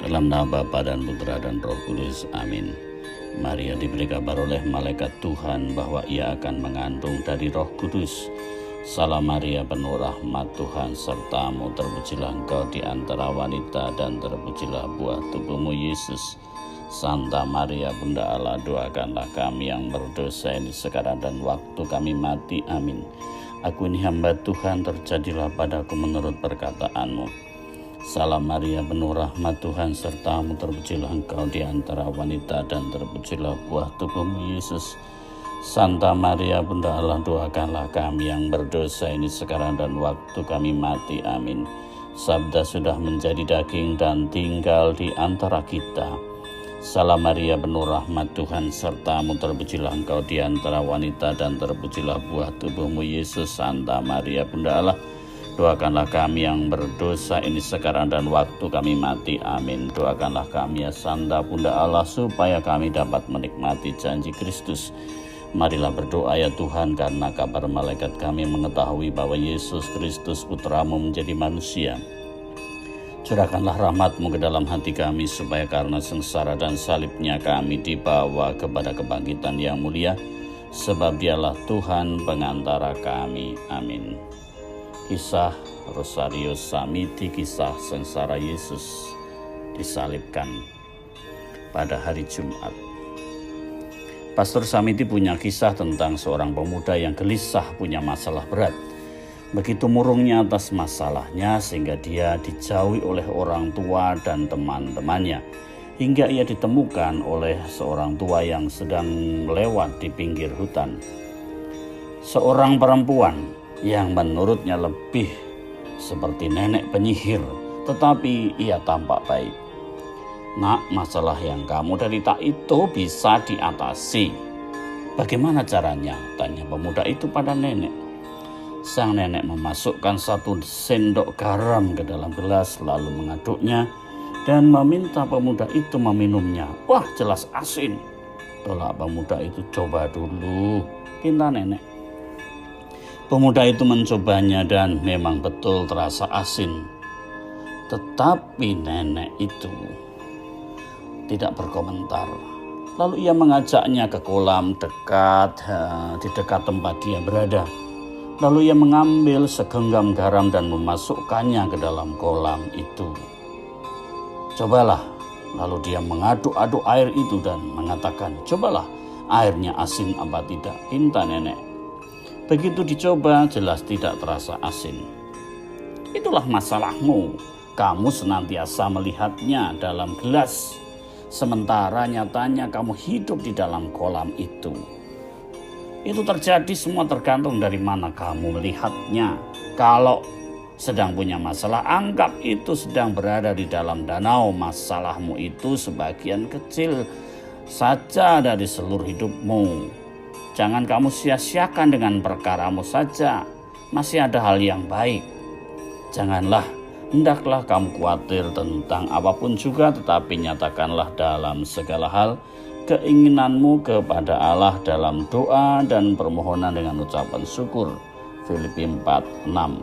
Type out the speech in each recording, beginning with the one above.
Dalam nama Bapa dan Putra dan Roh Kudus. Amin. Maria diberi kabar oleh malaikat Tuhan bahwa ia akan mengandung dari Roh Kudus. Salam Maria, penuh rahmat, Tuhan sertamu, terpujilah engkau di antara wanita dan terpujilah buah tubuhmu Yesus. Santa Maria Bunda Allah, doakanlah kami yang berdosa ini sekarang dan waktu kami mati. Amin. Aku ini hamba Tuhan, terjadilah padaku menurut perkataanmu. Salam Maria, penuh rahmat, Tuhan sertamu, terpujilah engkau di antara wanita dan terpujilah buah tubuhmu Yesus. Santa Maria Bunda Allah, doakanlah kami yang berdosa ini sekarang dan waktu kami mati. Amin. Sabda sudah menjadi daging dan tinggal di antara kita. Salam Maria, penuh rahmat, Tuhan sertamu, terpujilah engkau di antara wanita dan terpujilah buah tubuhmu Yesus. Santa Maria Bunda Allah, doakanlah kami yang berdosa ini sekarang dan waktu kami mati. Amin. Doakanlah kami ya Santa Bunda Allah, supaya kami dapat menikmati janji Kristus. Marilah berdoa ya Tuhan, karena kabar malaikat kami mengetahui bahwa Yesus Kristus Putramu menjadi manusia. Curahkanlah rahmat-Mu ke dalam hati kami, supaya karena sengsara dan salibnya kami dibawa kepada kebangkitan yang mulia, sebab Dialah Tuhan pengantara kami. Amin. Kisah Rosario Samiti, kisah sengsara Yesus disalibkan pada hari Jumat. Pastor Samiti punya kisah tentang seorang pemuda yang gelisah punya masalah berat. Begitu murungnya atas masalahnya sehingga dia dijauhi oleh orang tua dan teman-temannya, hingga ia ditemukan oleh seorang tua yang sedang lewat di pinggir hutan. Seorang perempuan yang menurutnya lebih seperti nenek penyihir, tetapi ia tampak baik. Nak, masalah yang kamu derita itu bisa diatasi. Bagaimana caranya? Tanya pemuda itu pada nenek. Sang nenek memasukkan 1 sendok garam ke dalam gelas, lalu mengaduknya dan meminta pemuda itu meminumnya. Wah, jelas asin. Tolak pemuda itu, coba dulu, pinta nenek. Pemuda itu mencobanya dan memang betul terasa asin. Tetapi nenek itu tidak berkomentar. Lalu ia mengajaknya ke kolam di dekat tempat dia berada. Lalu ia mengambil segenggam garam dan memasukkannya ke dalam kolam itu. Cobalah. Lalu dia mengaduk-aduk air itu dan mengatakan, cobalah, airnya asin apa tidak? Pinta nenek. Begitu dicoba, jelas tidak terasa asin. Itulah masalahmu. Kamu senantiasa melihatnya dalam gelas, sementara nyatanya kamu hidup di dalam kolam itu. Itu terjadi semua tergantung dari mana kamu melihatnya. Kalau sedang punya masalah, anggap itu sedang berada di dalam danau. Masalahmu itu sebagian kecil saja dari seluruh hidupmu. Jangan kamu sia-siakan dengan perkaramu saja. Masih ada hal yang baik. Hendaklah kamu khawatir tentang apapun juga, tetapi nyatakanlah dalam segala hal keinginanmu kepada Allah dalam doa dan permohonan dengan ucapan syukur. Filipi 4:6.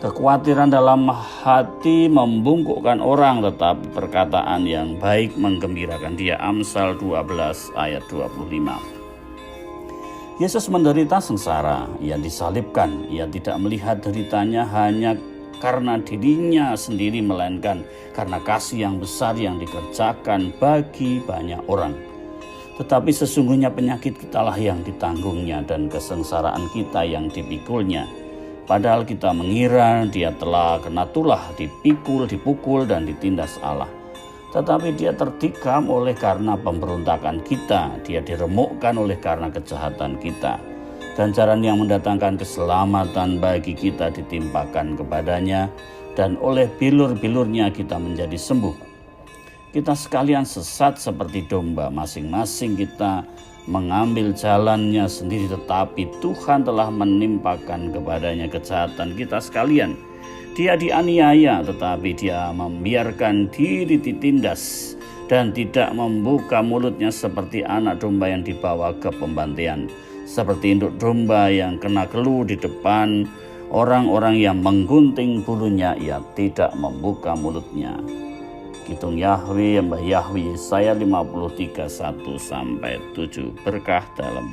Kekhawatiran dalam hati membungkukkan orang, tetapi perkataan yang baik menggembirakan dia. Amsal 12 ayat 25. Yesus menderita sengsara, ia disalibkan. Ia tidak melihat deritanya hanya karena dirinya sendiri, melainkan karena kasih yang besar yang dikerjakan bagi banyak orang. Tetapi sesungguhnya penyakit kitalah yang ditanggungnya dan kesengsaraan kita yang dipikulnya. Padahal kita mengira dia telah kena tulah, dipukul dan ditindas Allah. Tetapi dia tertikam oleh karena pemberontakan kita, dia diremukkan oleh karena kejahatan kita. Ganjaran yang mendatangkan keselamatan bagi kita ditimpakan kepadanya, dan oleh bilur-bilurnya kita menjadi sembuh. Kita sekalian sesat seperti domba, masing-masing kita mengambil jalannya sendiri, tetapi Tuhan telah menimpakan kepadanya kejahatan kita sekalian. Dia dianiaya, tetapi dia membiarkan diri ditindas dan tidak membuka mulutnya seperti anak domba yang dibawa ke pembantaian. Seperti induk domba yang kena keluh di depan orang-orang yang menggunting bulunya, ia tidak membuka mulutnya. Kitung Yahweh, Mbah Yahweh, Yesaya 53, 1-7. Berkah dalam